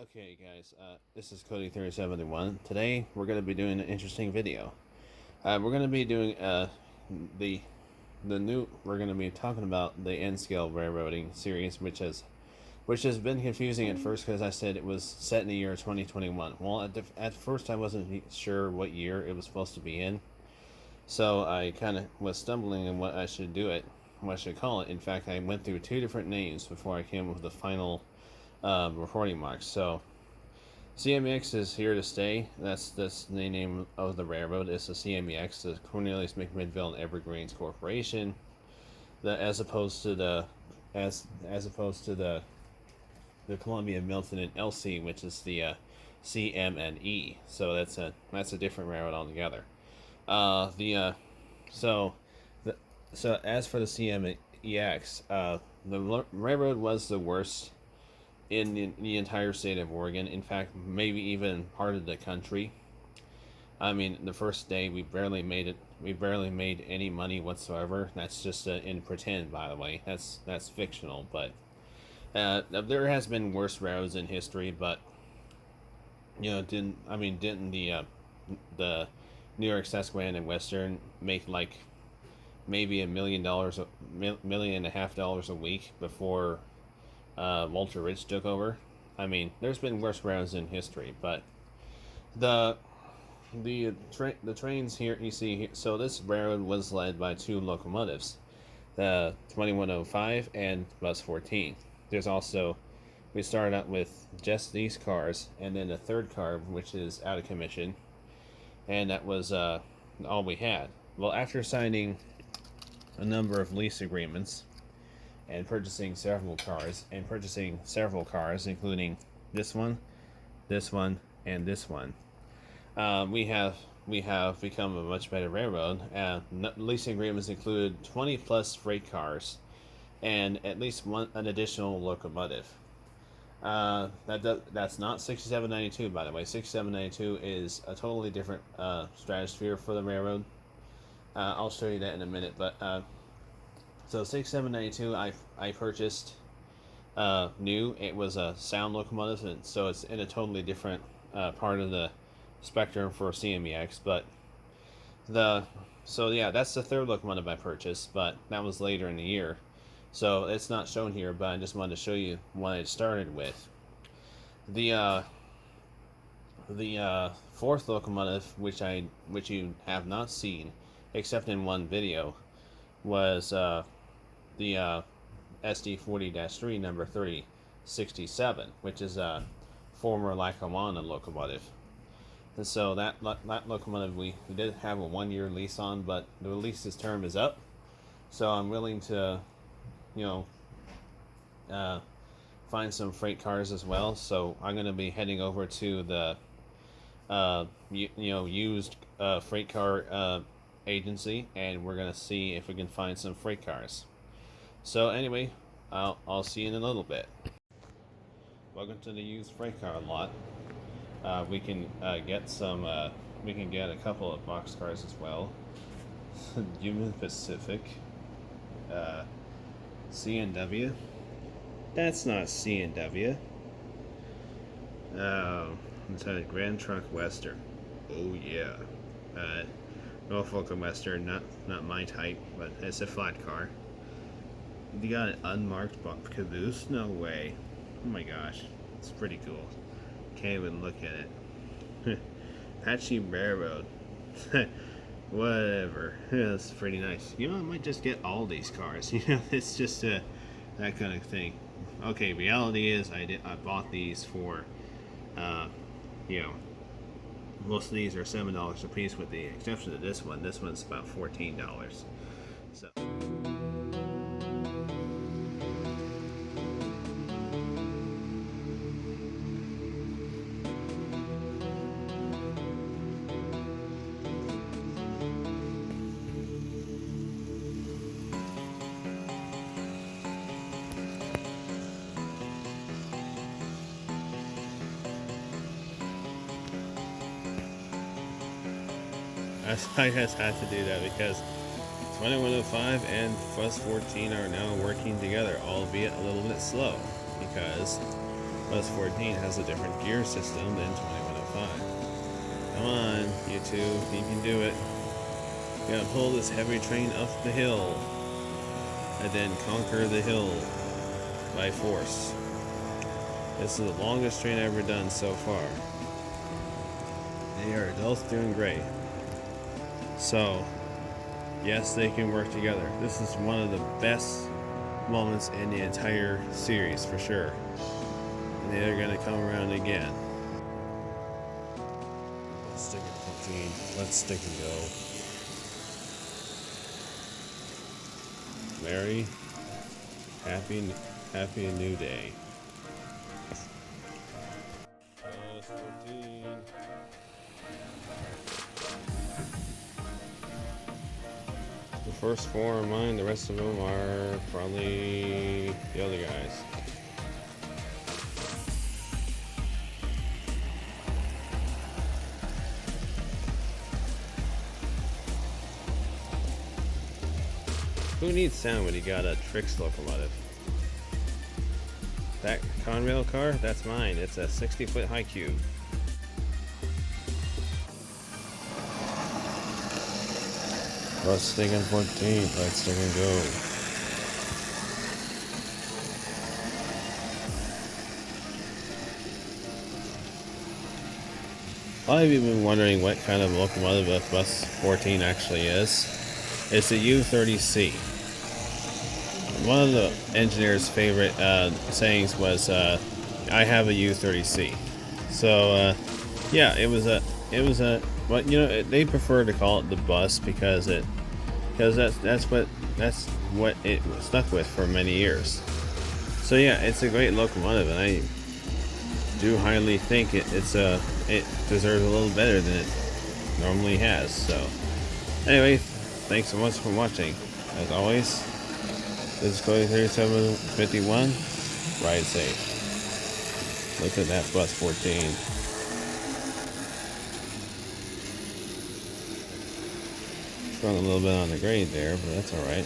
Okay, guys, this is Cody 3071. Today we're going to be doing an interesting video. We're going to be doing the new. We're going to be talking about the N scale railroading series, which has been confusing at first because I said it was set in the year 2021. Well, at first I wasn't sure what year it was supposed to be in, so I kind of was stumbling in what I should what I should call it. In fact, I went through two different names before I came up with the final recording mark. So CMX is here to stay. That's the name of the railroad. It's the CMEX, the Cornelius McMinnville and Evergreens Corporation. As opposed to the Columbia Milton and LC, which is the CMNE. So that's a different railroad altogether. So the so as for the CMEX, the railroad was the worst in the entire state of Oregon. In fact, maybe even part of the country. I mean, the first day we barely made it. We barely made any money whatsoever. That's just in pretend, by the way. That's fictional, but there has been worse roads in history. But didn't the New York Susquehanna and Western make like maybe $1 million, $1.5 million a week before Walter Ridge took over? I mean, there's been worse rounds in history, but the the trains here you see here, so this railroad was led by two locomotives, the 2105 and bus 14. There's also we started out with just these cars, and then a third car which is out of commission, and that was all we had. Well, after signing a number of lease agreements and purchasing several cars, including this one, and this one, we have become a much better railroad. Leasing agreements include 20 plus freight cars and at least an additional locomotive. That's not 6792, by the way. 6792 is a totally different stratosphere for the railroad. I'll show you that in a minute, but so 6792 I purchased new. It was a sound locomotive, and so it's in a totally different part of the spectrum for CMEX. But that's the third locomotive I purchased, but that was later in the year, so it's not shown here. But I just wanted to show you what I started with. The fourth locomotive, which you have not seen except in one video, was the SD40-3 number 3067, which is a former Lackawanna locomotive. And so that locomotive we did have a 1-year lease on, but the lease's term is up. So I'm willing to, find some freight cars as well. So I'm going to be heading over to the, used freight car agency, and we're going to see if we can find some freight cars. So anyway, I'll see you in a little bit. Welcome to the used freight car lot. We can get some. We can get a couple of box cars as well. Union Pacific, C&W. That's not C&W. It's a Grand Trunk Western. Oh yeah. Norfolk and Western, not my type, but it's a flat car. You got an unmarked caboose? No way. Oh my gosh, it's pretty cool. Can't even look at it. Apache Railroad. Whatever. Yeah, that's pretty nice. I might just get all these cars. It's just that kind of thing. Okay, reality is I bought these for, most of these are $7 a piece, with the exception of this one. This one's about $14. So. I just had to do that because 2105 and bus 14 are now working together, albeit a little bit slow, because Bus 14 has a different gear system than 2105. Come on, you two, you can do it. You gotta pull this heavy train up the hill and then conquer the hill by force. This is the longest train I've ever done so far. They are both doing great. So, yes, they can work together. This is one of the best moments in the entire series for sure. And they're gonna come around again. Let's stick it 15. Let's stick and go. Merry, happy new day. 14. The first four are mine, the rest of them are probably the other guys. Who needs sound when you got a Trix locomotive? That Conrail car? That's mine. It's a 60-foot high cube. Let's stick in 14. Let's stick and go. A lot of you have been wondering what kind of locomotive Bus 14 actually is. It's a U30C. One of the engineer's favorite sayings was, "I have a U30C." So, yeah, it was a. But you know, they prefer to call it the bus because that's what it was stuck with for many years. So yeah, it's a great locomotive, and I do highly think it deserves a little better than it normally has. So anyway, thanks so much for watching. As always, this is Cody 3751. Ride safe. Look at that Bus 14. Sprung a little bit on the grade there, but that's alright.